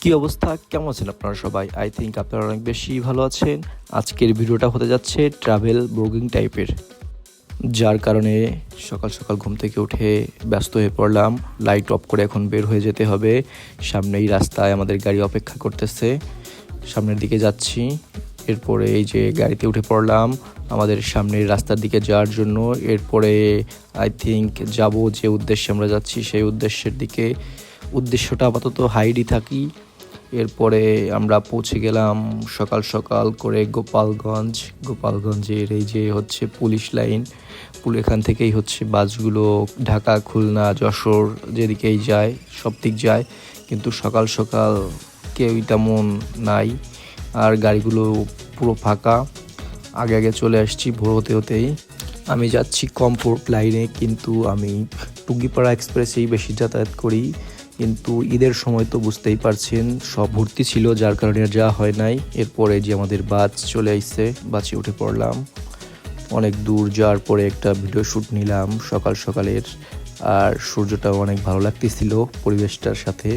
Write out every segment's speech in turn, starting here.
কি অবস্থা, কেমন আছেন আপনারা সবাই? আই থিঙ্ক আপনারা অনেক বেশি ভালো আছেন। আজকের ভিডিওটা হতে যাচ্ছে ট্রাভেল ব্লগিং টাইপের, যার কারণে সকাল সকাল ঘুম থেকে উঠে ব্যস্ত হয়ে পড়লাম। লাইট অফ করে এখন বের হয়ে যেতে হবে। সামনেই রাস্তায় আমাদের গাড়ি অপেক্ষা করতেছে, সামনের দিকে যাচ্ছি। এরপরে এই যে গাড়িতে উঠে পড়লাম আমাদের সামনের রাস্তার দিকে যাওয়ার জন্য। এরপরে আই থিঙ্ক যাব যে উদ্দেশ্যে আমরা যাচ্ছি সেই উদ্দেশ্যের দিকে। উদ্দেশ্যটা আপাতত হাইডই থাকি। এরপরে আমরা পৌঁছে গেলাম সকাল সকাল করে গোপালগঞ্জের এই যে হচ্ছে পুলিশ লাইন। এখান থেকেই হচ্ছে বাসগুলো ঢাকা, খুলনা, যশোর যেদিকেই যায় সব দিক যায়, কিন্তু সকাল সকাল কেউই তেমন নাই, আর গাড়িগুলো পুরো ফাঁকা। আগে আগে চলে আসছি ভোর হতে হতেই। আমি যাচ্ছি কমফোর্ট লাইনে, কিন্তু আমি টুঙ্গিপাড়া এক্সপ্রেসেই বেশি যাতায়াত করি। কিন্তু ঈদের সময় তো বুঝতেই পারছেন সব ভর্তি ছিল, যার কারণে আর যাওয়া হয় নাই। এরপরে যে আমাদের বাস চলে আসছে, বাসে উঠে পড়লাম। অনেক দূর যাওয়ার পরে একটা ভিডিও শ্যুট নিলাম সকাল সকালের, আর সূর্যটাও অনেক ভালো লাগতেছিল পরিবেশটার সাথে।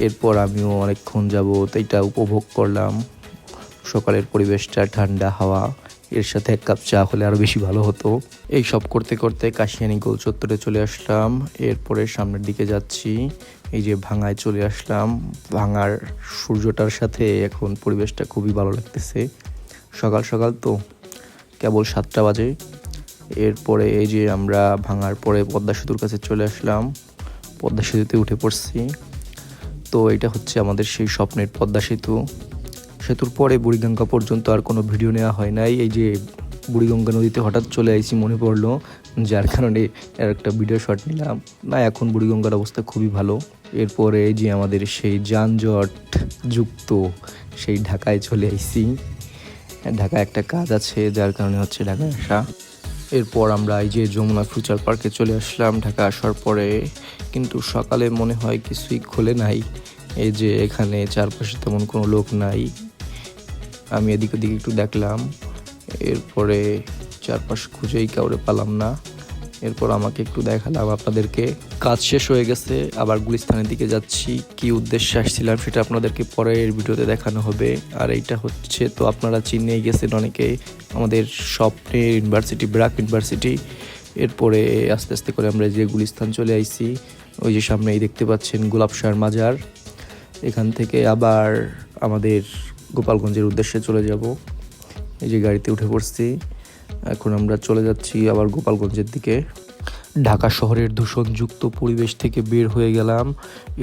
এরপর আমিও অনেকক্ষণ যাবত এইটা উপভোগ করলাম, সকালের পরিবেশটা, ঠান্ডা হাওয়া, এর সাথে এক কাপ চা হলে আরও বেশি ভালো হতো। এই সব করতে করতে কাশিয়ানী গোল চত্বরে চলে আসলাম। এরপরে সামনের দিকে যাচ্ছি, এই যে ভাঙায় চলে আসলাম। ভাঙার সূর্যটার সাথে এখন পরিবেশটা খুবই ভালো লাগতেছে। সকাল সকাল তো, কেবল 7টা বাজে। এরপরে এই যে আমরা ভাঙার পরে পদ্মা সেতুর কাছে চলে আসলাম, পদ্মা সেতুতে উঠে পড়ছি। তো এটা হচ্ছে আমাদের সেই স্বপ্নের পদ্মা সেতু। সেতুর পরে বুড়িগঙ্গা পর্যন্ত আর কোনো ভিডিও নেওয়া হয় নাই। এই যে বুড়িগঙ্গা নদীতে হঠাৎ চলে আইছি মনে পড়লো, যার কারণে আর একটা ভিডিও শট নিলাম। না, এখন বুড়িগঙ্গার অবস্থা খুবই ভালো। এরপরে এই যে আমাদের সেই যানজট যুক্ত সেই ঢাকায় চলে আইছি। ঢাকায় একটা কাজ আছে, যার কারণে হচ্ছে ঢাকায় আসা। এরপর আমরা এই যে যমুনা ফিউচার পার্কে চলে আসলাম ঢাকা আসার পরে, কিন্তু সকালে মনে হয় কিছুই খোলে নাই। এই যে এখানে চারপাশে তেমন কোনো লোক নাই। আমি এদিক ওদিক একটু দেখলাম, এরপরে চারপাশ খুঁজেই কাউরে পেলাম না। এরপর আমাকে একটু দেখালাম আপনাদেরকে। কাজ শেষ হয়ে গেছে, আবার গুলিস্তানের দিকে যাচ্ছি। কি উদ্দেশ্যে আসছিলাম সেটা আপনাদেরকে পরের ভিডিওতে দেখানো হবে। আর এইটা হচ্ছে, তো আপনারা চিনেই গেছেন অনেকে, আমাদের স্বপ্নের ইউনিভার্সিটি, ব্র্যাক ইউনিভার্সিটি। এরপরে আস্তে আস্তে করে আমরা যে গুলিস্তান চলে আইছি। ওই যে সামনেই দেখতে পাচ্ছেন গোলাপ শাহর মাজার। এখান থেকে আবার আমাদের গোপালগঞ্জের উদ্দেশ্যে চলে যাব। এই যে গাড়িতে উঠে পড়ছি, এখন আমরা চলে যাচ্ছি আবার গোপালগঞ্জের দিকে। ঢাকা শহরের দূষণযুক্ত পরিবেশ থেকে বের হয়ে গেলাম।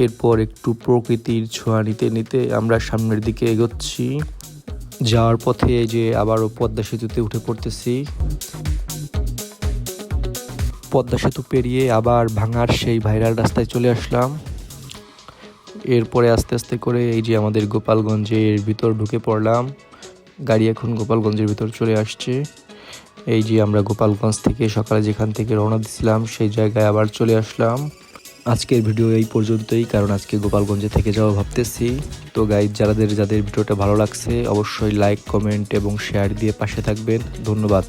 এরপর একটু প্রকৃতির ছোঁয়া নিতে নিতে আমরা সামনের দিকে এগোচ্ছি। যাওয়ার পথে এই যে আবারও পদ্মা সেতুতে উঠে পড়তেছি। পদ্মা সেতু পেরিয়ে আবার ভাঙার সেই ভাইরাল রাস্তায় চলে আসলাম। এরপরে আস্তে আস্তে করে এই যে আমাদের গোপালগঞ্জের ভিতর ঢুকে পড়লাম। গাড়ি এখন গোপালগঞ্জের ভিতর চলে আসছে। এই যে আমরা গোপালগঞ্জ থেকে সকালে যেখান থেকে রওনা দিয়েছিলাম সেই জায়গায় আবার চলে আসলাম। আজকের ভিডিও এই পর্যন্তই, কারণ আজকে গোপালগঞ্জে থেকে যাওয়া ভাবতেছি। তো গাইজ, যাদের ভিডিওটা ভালো লাগছে অবশ্যই লাইক, কমেন্ট এবং শেয়ার দিয়ে পাশে থাকবেন। ধন্যবাদ।